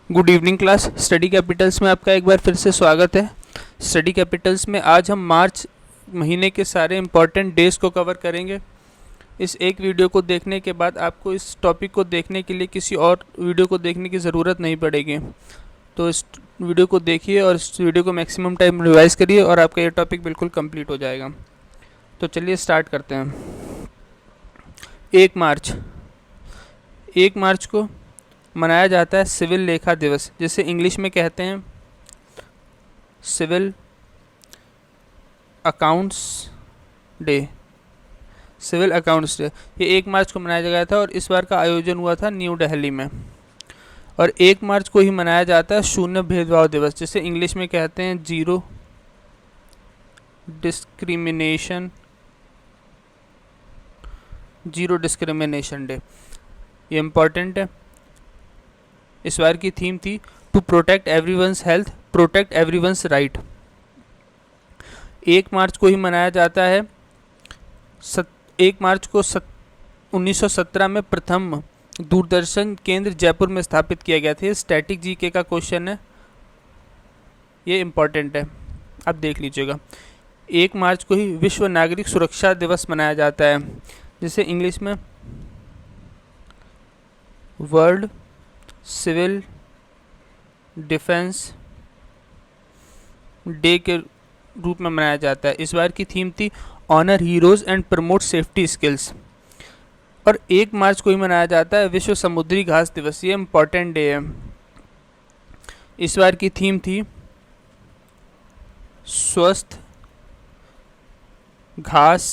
Good evening class. Study Capitals में आपका एक बार फिर से स्वागत है। स्टडी कैपिटल्स में आज हम मार्च महीने के सारे इम्पॉर्टेंट डेज़ को कवर करेंगे। इस एक वीडियो को देखने के बाद आपको इस टॉपिक को देखने के लिए किसी और वीडियो को देखने की ज़रूरत नहीं पड़ेगी। तो इस वीडियो को देखिए और इस वीडियो को मैक्सिमम टाइम रिवाइज़ करिए और आपका ये टॉपिक बिल्कुल कंप्लीट हो जाएगा। तो चलिए स्टार्ट करते हैं। 1 मार्च को मनाया जाता है सिविल लेखा दिवस, जिसे इंग्लिश में कहते हैं civil accounts day. Civil accounts day ये 1 मार्च को मनाया गया था और इस बार का आयोजन हुआ था न्यू दिल्ली में। और 1 मार्च को ही मनाया जाता है शून्य भेदभाव दिवस, जिसे इंग्लिश में कहते हैं जीरो डिस्क्रिमिनेशन डे। ये इम्पॉर्टेंट है। इस बार की थीम थी to protect everyone's health, protect everyone's right. 1 मार्च को ही मनाया जाता है 1 मार्च को 1917 में प्रथम दूरदर्शन केंद्र जयपुर में स्थापित किया गया था। ये स्टैटिक जीके का क्वेश्चन है, ये इम्पॉर्टेंट है, आप देख लीजिएगा। 1 मार्च को ही विश्व नागरिक सुरक्षा दिवस मनाया जाता है, जिसे इंग्लिश में वर्ल्ड सिविल डिफेंस डे के रूप में मनाया जाता है। इस बार की थीम थी honour heroes and promote safety skills. और 1 मार्च को ही मनाया जाता है विश्व समुद्री घास दिवस। ये इम्पॉर्टेंट डे है। इस बार की थीम थी स्वस्थ घास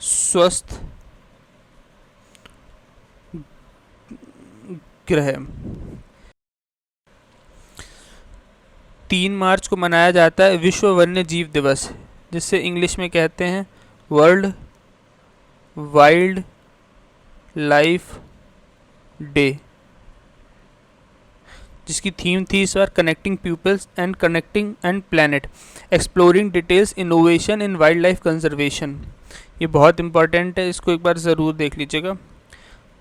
स्वस्थ ग्रह। 3 मार्च को मनाया जाता है विश्व वन्य जीव दिवस, जिसे इंग्लिश में कहते हैं वर्ल्ड वाइल्ड लाइफ डे, जिसकी थीम थी इस बार connecting peoples and connecting and planet, exploring details innovation in wildlife conservation. ये बहुत इंपॉर्टेंट है, इसको एक बार ज़रूर देख लीजिएगा।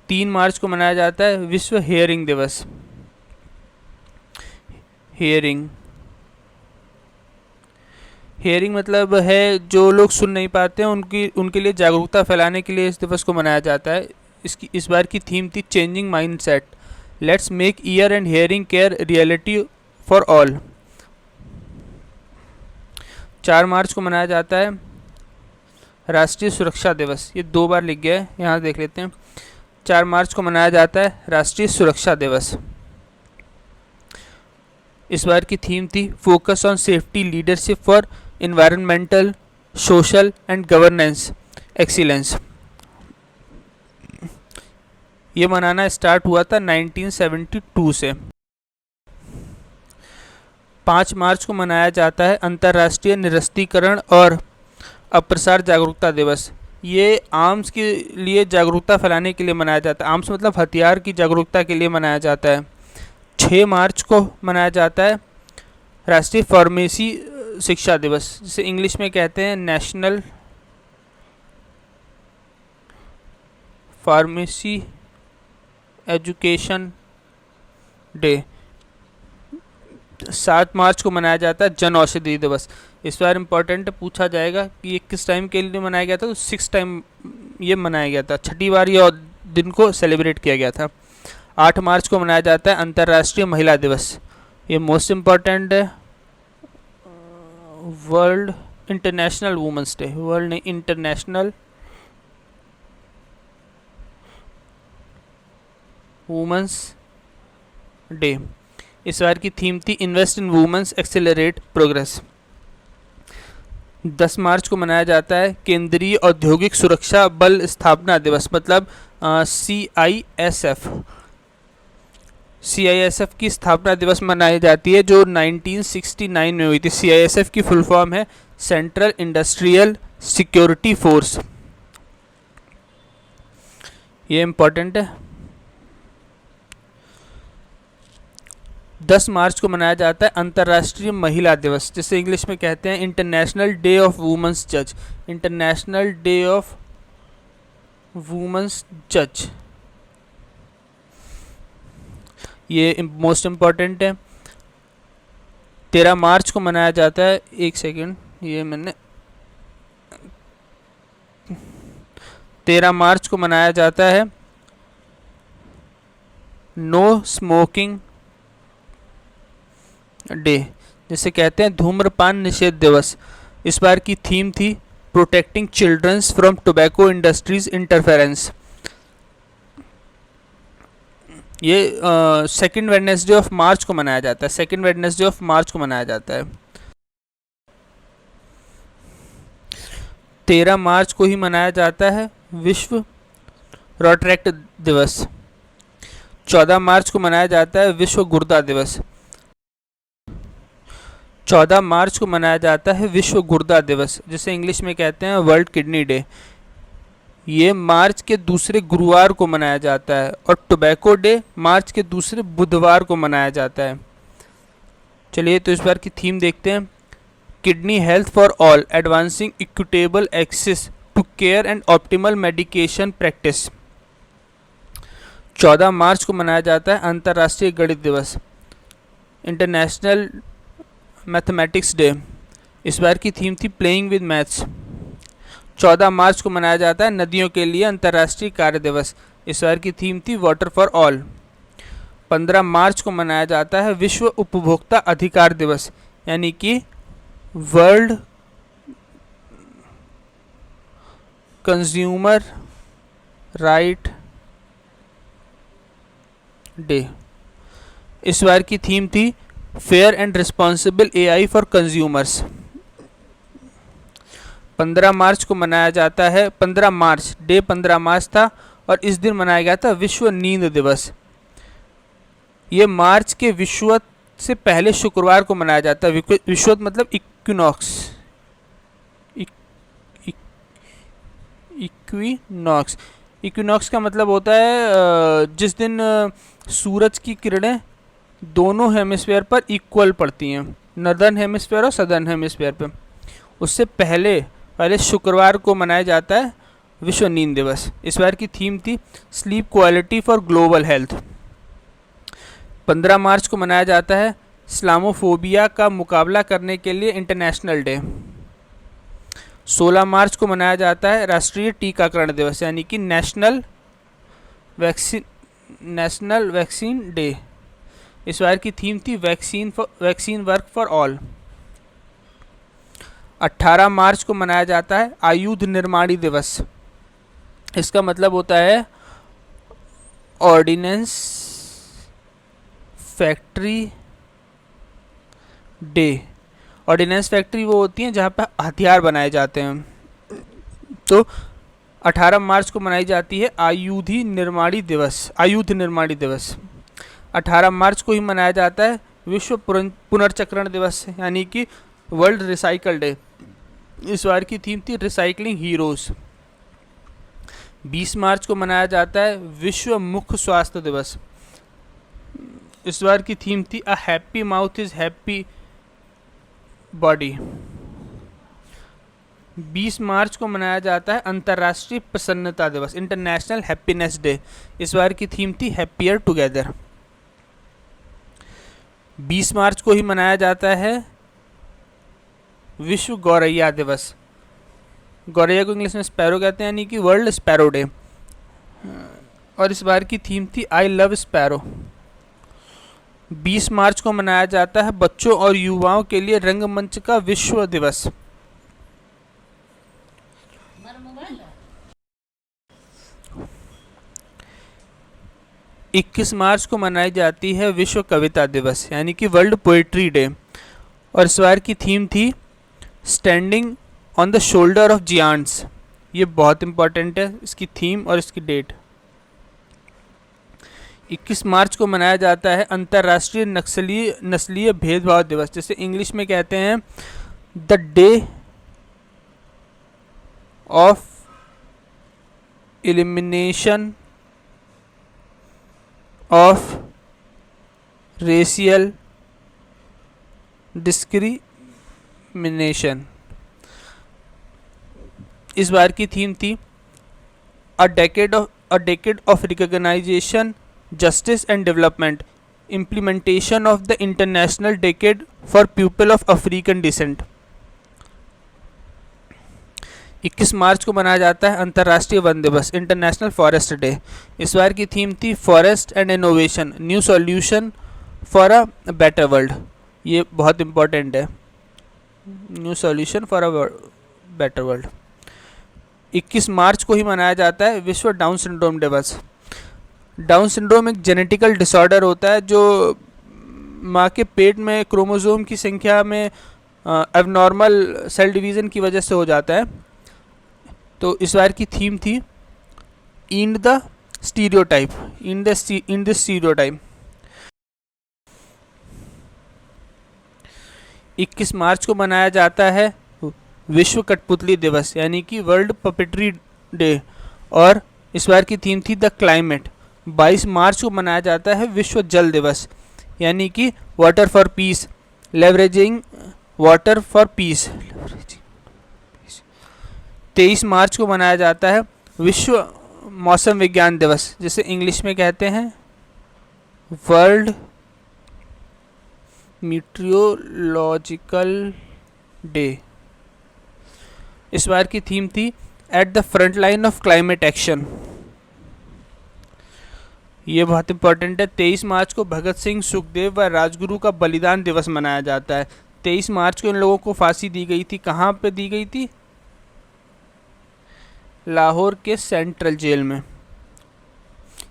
3 मार्च को मनाया जाता है विश्व हेयरिंग दिवस। हेयरिंग मतलब है जो लोग सुन नहीं पाते हैं उनके लिए जागरूकता फैलाने के लिए इस दिवस को मनाया जाता है। इस बार की थीम थी changing mindset, let's make year and hearing care reality for all. 4 मार्च को मनाया जाता है राष्ट्रीय सुरक्षा दिवस। ये 2 बार लिख गया है, यहाँ देख लेते हैं। 4 मार्च को मनाया जाता है राष्ट्रीय सुरक्षा दिवस। इस बार की थीम थी focus on safety leadership for environmental social and governance excellence. ये मनाना स्टार्ट हुआ था 1972 से। 5 मार्च को मनाया जाता है अंतर्राष्ट्रीय निरस्तीकरण और अप्रसार जागरूकता दिवस। ये आर्म्स के लिए जागरूकता फैलाने के लिए मनाया जाता है। आर्म्स मतलब हथियार की जागरूकता के लिए मनाया जाता है। 6 मार्च को मनाया जाता है राष्ट्रीय फार्मेसी शिक्षा दिवस, जिसे इंग्लिश में कहते हैं नेशनल फार्मेसी एजुकेशन डे। 7 मार्च को मनाया जाता है जन औषधि दिवस। इस बार इम्पोर्टेंट पूछा जाएगा कि ये किस टाइम के लिए मनाया गया था, तो 6 टाइम ये मनाया गया था, 6ठी बार ये दिन को सेलिब्रेट किया गया था। 8 मार्च को मनाया जाता है अंतर्राष्ट्रीय महिला दिवस। ये मोस्ट इम्पॉर्टेंट है, world international women's day, world international women's day. इस बार की थीम थी invest in women's accelerate progress. 10 मार्च को मनाया जाता है केंद्रीय औद्योगिक सुरक्षा बल स्थापना दिवस, मतलब CISF की स्थापना दिवस मनाई जाती है, जो 1969 में हुई थी। CISF की फुल फॉर्म है सेंट्रल इंडस्ट्रियल सिक्योरिटी फोर्स। ये इम्पोर्टेंट है। 10 मार्च को मनाया जाता है अंतर्राष्ट्रीय महिला दिवस, जिसे इंग्लिश में कहते हैं इंटरनेशनल डे ऑफ वुमेन्स जज। इंटरनेशनल डे ऑफ वुमेन्स जज। ये मोस्ट इम्पॉर्टेंट है। 13 मार्च को मनाया जाता है, एक सेकेंड, ये मैंने 13 मार्च को मनाया जाता है नो स्मोकिंग डे, जिसे कहते हैं धूम्रपान निषेध दिवस। इस बार की थीम थी protecting childrens from tobacco industries interference. ये सेकेंड वेडनेसडे ऑफ मार्च को मनाया जाता है, सेकेंड वेडनेसडे ऑफ मार्च को मनाया जाता है। 13 मार्च को ही मनाया जाता है विश्व रोटरेक्ट दिवस। 14 मार्च को मनाया जाता है विश्व गुर्दा दिवस। 14 मार्च को मनाया जाता है विश्व गुर्दा दिवस, जिसे इंग्लिश में कहते हैं वर्ल्ड किडनी डे। ये मार्च के दूसरे गुरुवार को मनाया जाता है और टोबैको डे मार्च के दूसरे बुधवार को मनाया जाता है। चलिए तो इस बार की थीम देखते हैं। Kidney health for all, advancing equitable access to care and optimal medication practice. 14 मार्च को मनाया जाता है अंतर्राष्ट्रीय गणित दिवस, इंटरनेशनल मैथमेटिक्स डे। इस बार की थीम थी प्लेइंग विद मैथ्स। 14 मार्च को मनाया जाता है नदियों के लिए अंतर्राष्ट्रीय कार्य दिवस। इस बार की थीम थी वाटर फॉर ऑल। 15 मार्च को मनाया जाता है विश्व उपभोक्ता अधिकार दिवस, यानी कि वर्ल्ड कंज्यूमर राइट डे। इस बार की थीम थी fair and responsible AI for consumers. 15 मार्च को मनाया जाता है, 15 मार्च डे 15 मार्च था और इस दिन मनाया गया था विश्व नींद दिवस। ये मार्च के विषुवत से पहले शुक्रवार को मनाया जाता है। विषुवत मतलब इक्विनॉक्स, इक्विनॉक्स। इक्विनॉक्स का मतलब होता है जिस दिन सूरज की किरणें दोनों हेमिस्फीयर पर इक्वल पड़ती हैं, नॉर्दर्न हेमिस्फीयर और सदर्न हेमिस्फीयर पे। उससे पहले शुक्रवार को मनाया जाता है विश्व नींद दिवस। इस बार की थीम थी sleep quality for global health. 15 मार्च को मनाया जाता है इस्लामोफोबिया का मुकाबला करने के लिए इंटरनेशनल डे। 16 मार्च को मनाया जाता है राष्ट्रीय टीकाकरण दिवस, यानी कि नेशनल वैक्सीन डे। इस बार की थीम थी वैक्सीन वर्क फॉर ऑल। 18 मार्च को मनाया जाता है आयुध निर्माणी दिवस। इसका मतलब होता है ordnance factory day. Ordnance factory वो होती हैं जहाँ पर हथियार बनाए जाते हैं। तो 18 मार्च को मनाई जाती है आयुध निर्माणी दिवस। 18 मार्च को ही मनाया जाता है विश्व पुनर्चक्रण दिवस, यानी कि वर्ल्ड रिसाइकल डे। इस बार की थीम थी रिसाइकलिंग हीरोज। 20 मार्च को मनाया जाता है विश्व मुख स्वास्थ्य दिवस। इस बार की थीम थी a happy mouth is happy body. 20 मार्च को मनाया जाता है अंतर्राष्ट्रीय प्रसन्नता दिवस, इंटरनेशनल हैप्पीनेस डे। इस बार की थीम थी हैप्पियर टुगेदर। 20 मार्च को ही मनाया जाता है विश्व गौरैया दिवस। गौरैया को इंग्लिश में स्पैरो कहते हैं, यानी कि वर्ल्ड स्पैरो डे। और इस बार की थीम थी आई लव स्पैरो। 20 मार्च को मनाया जाता है बच्चों और युवाओं के लिए रंगमंच का विश्व दिवस। 21 मार्च को मनाई जाती है विश्व कविता दिवस, यानी कि वर्ल्ड पोएट्री डे। और इस बार की थीम थी standing on the shoulder of giants. ये बहुत इंपॉर्टेंट है, इसकी थीम और इसकी डेट। 21 मार्च को मनाया जाता है अंतर्राष्ट्रीय नस्लीय भेदभाव दिवस, जिसे इंग्लिश में कहते हैं the day of elimination of racial discrimination. इस बार की थीम थी a decade of recognisation justice and development implementation of the international decade for people of African descent. 21 मार्च को मनाया जाता है अंतर्राष्ट्रीय वन दिवस, इंटरनेशनल फॉरेस्ट डे। इस बार की थीम थी forest and innovation, new solution for a better world. ये बहुत इंपॉर्टेंट है, new solution for a better world. 21 मार्च को ही मनाया जाता है विश्व डाउन सिंड्रोम दिवस। डाउन सिंड्रोम एक जेनेटिकल डिसऑर्डर होता है जो माँ के पेट में क्रोमोसोम की संख्या में एबनॉर्मल सेल डिवीज़न की वजह से हो जाता है। तो इस बार की थीम थी in the stereotype, in the stereotype. 21 मार्च को मनाया जाता है विश्व कठपुतली दिवस यानी कि वर्ल्ड पपेट्री डे, और इस बार की थीम थी द क्लाइमेट। 22 मार्च को मनाया जाता है विश्व जल दिवस यानी कि water for piece, leveraging water for piece. 23 मार्च को मनाया जाता है विश्व मौसम विज्ञान दिवस, जिसे इंग्लिश में कहते हैं वर्ल्ड मीटियोलॉजिकल डे। इस बार की थीम थी at the front line of climate action. ये बहुत इंपॉर्टेंट है। 23 मार्च को भगत सिंह, सुखदेव व राजगुरु का बलिदान दिवस मनाया जाता है। 23 मार्च को इन लोगों को फांसी दी गई थी। कहाँ पे दी गई थी? लाहौर के सेंट्रल जेल में।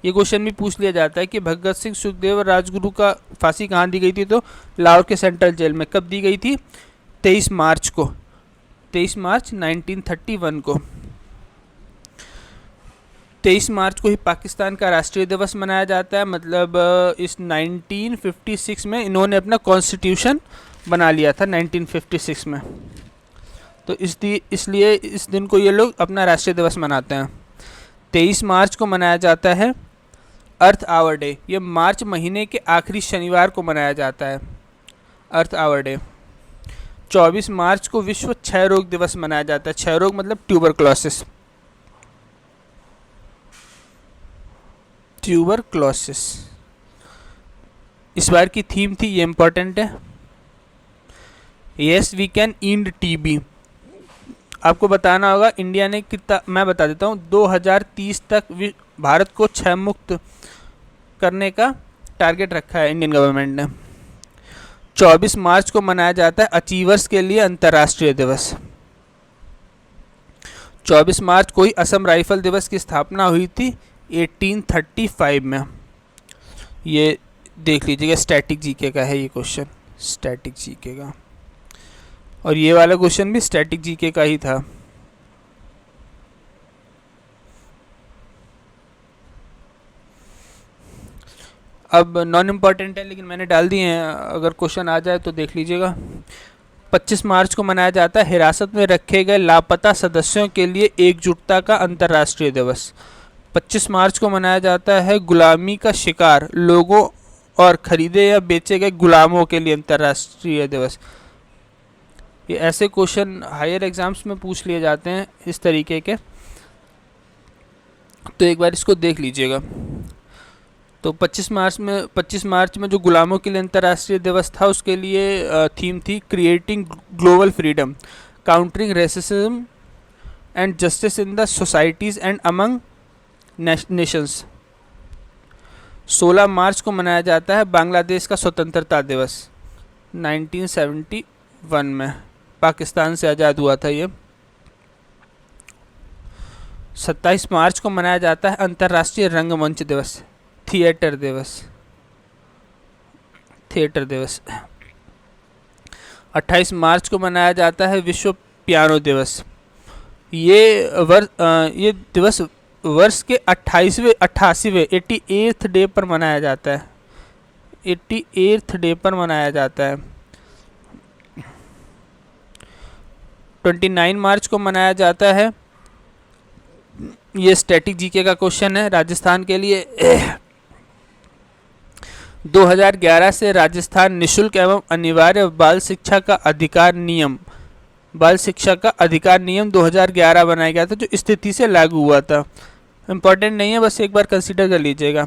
ये क्वेश्चन भी पूछ लिया जाता है कि भगत सिंह, सुखदेव और राजगुरु का फांसी कहाँ दी गई थी, तो लाहौर के सेंट्रल जेल में। कब दी गई थी? 23 मार्च को, 23 मार्च 1931 को। 23 मार्च को ही पाकिस्तान का राष्ट्रीय दिवस मनाया जाता है। मतलब इस 1956 में इन्होंने अपना कॉन्स्टिट्यूशन बना लिया था 1956 में, तो इसलिए इस दिन को ये लोग अपना राष्ट्रीय दिवस मनाते हैं। 23 मार्च को मनाया जाता है अर्थ आवर डे। ये मार्च महीने के आखिरी शनिवार को मनाया जाता है, अर्थ आवर डे। 24 मार्च को विश्व क्षय रोग दिवस मनाया जाता है। क्षय रोग मतलब ट्यूबरक्लोसिस, ट्यूबरक्लोसिस। इस बार की थीम थी, ये इंपॉर्टेंट है, yes we can end TB. आपको बताना होगा इंडिया ने कितना, मैं बता देता हूँ, 2030 तक भारत को क्षय मुक्त करने का टारगेट रखा है इंडियन गवर्नमेंट ने। 24 मार्च को मनाया जाता है अचीवर्स के लिए अंतर्राष्ट्रीय दिवस। 24 मार्च को ही असम राइफल दिवस की स्थापना हुई थी 1835 में। ये देख लीजिएगा, स्टैटिक जीके का है ये क्वेश्चन, स्टैटिक जीके का, और ये वाला क्वेश्चन भी स्टैटिक जीके का ही था। अब नॉन इम्पॉर्टेंट है लेकिन मैंने डाल दिए हैं, अगर क्वेश्चन आ जाए तो देख लीजिएगा। 25 मार्च को मनाया जाता है हिरासत में रखे गए लापता सदस्यों के लिए एकजुटता का अंतर्राष्ट्रीय दिवस। 25 मार्च को मनाया जाता है गुलामी का शिकार लोगों और खरीदे या बेचे गए गुलामों के लिए अंतर्राष्ट्रीय दिवस। ये ऐसे क्वेश्चन हायर एग्जाम्स में पूछ लिए जाते हैं इस तरीके के, तो एक बार इसको देख लीजिएगा। तो 25 मार्च में जो गुलामों के लिए अंतर्राष्ट्रीय दिवस था, उसके लिए थीम थी creating global freedom, countering racism and justice in the societies and among Nations. 16 मार्च को मनाया जाता है बांग्लादेश का स्वतंत्रता दिवस, 1971 में पाकिस्तान से आज़ाद हुआ था ये। 27 मार्च को मनाया जाता है अंतर्राष्ट्रीय रंगमंच दिवस, थिएटर दिवस, थिएटर दिवस। 28 मार्च को मनाया जाता है विश्व पियानो दिवस। ये दिवस वर्ष के 88वें 88th डे पर मनाया जाता है, 88th डे पर मनाया जाता है। 29 मार्च को मनाया जाता है, ये स्टैटिक जीके का क्वेश्चन है राजस्थान के लिए। 2011 से राजस्थान निशुल्क एवं अनिवार्य बाल शिक्षा का अधिकार नियम, बाल शिक्षा का अधिकार नियम 2011 बनाया गया था, जो स्थिति से लागू हुआ था। इम्पॉर्टेंट नहीं है, बस एक बार कंसीडर कर लीजिएगा।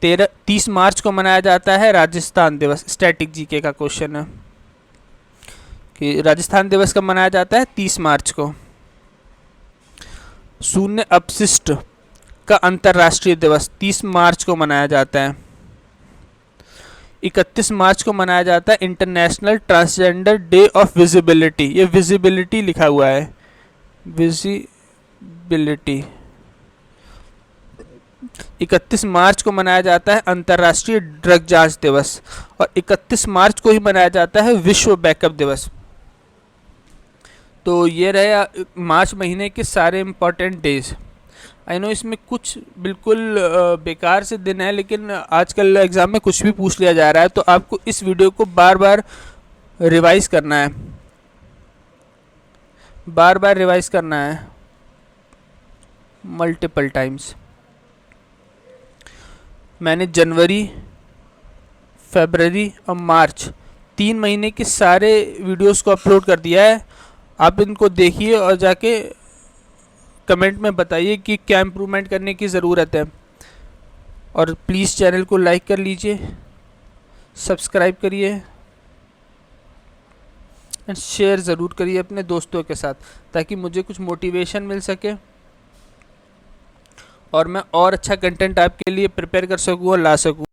30 मार्च को मनाया जाता है राजस्थान दिवस। स्टैटिक जीके का क्वेश्चन है कि राजस्थान दिवस कब मनाया जाता है? 30 मार्च को। शून्य अपशिष्ट का अंतर्राष्ट्रीय दिवस 30 मार्च को मनाया जाता है। 31 मार्च को मनाया जाता है international transgender day of visibility. ये विजिबिलिटी लिखा हुआ है, विजिबिलिटी। 31 मार्च को मनाया जाता है अंतर्राष्ट्रीय ड्रग जांच दिवस, और 31 मार्च को ही मनाया जाता है विश्व बैकअप दिवस। तो ये रहे मार्च महीने के सारे इम्पोर्टेंट डेज। आई नो इसमें कुछ बिल्कुल बेकार से दिन है, लेकिन आजकल एग्ज़ाम में कुछ भी पूछ लिया जा रहा है, तो आपको इस वीडियो को बार बार रिवाइज करना है, बार बार रिवाइज करना है, मल्टीपल टाइम्स। मैंने जनवरी, फरवरी और मार्च 3 महीने के सारे वीडियोस को अपलोड कर दिया है। आप इनको देखिए और जाके कमेंट में बताइए कि क्या इम्प्रूवमेंट करने की ज़रूरत है। और प्लीज़ चैनल को लाइक कर लीजिए, सब्सक्राइब करिए एंड शेयर ज़रूर करिए अपने दोस्तों के साथ, ताकि मुझे कुछ मोटिवेशन मिल सके और मैं और अच्छा कंटेंट आपके लिए प्रिपेयर कर सकूँ और ला सकूँ।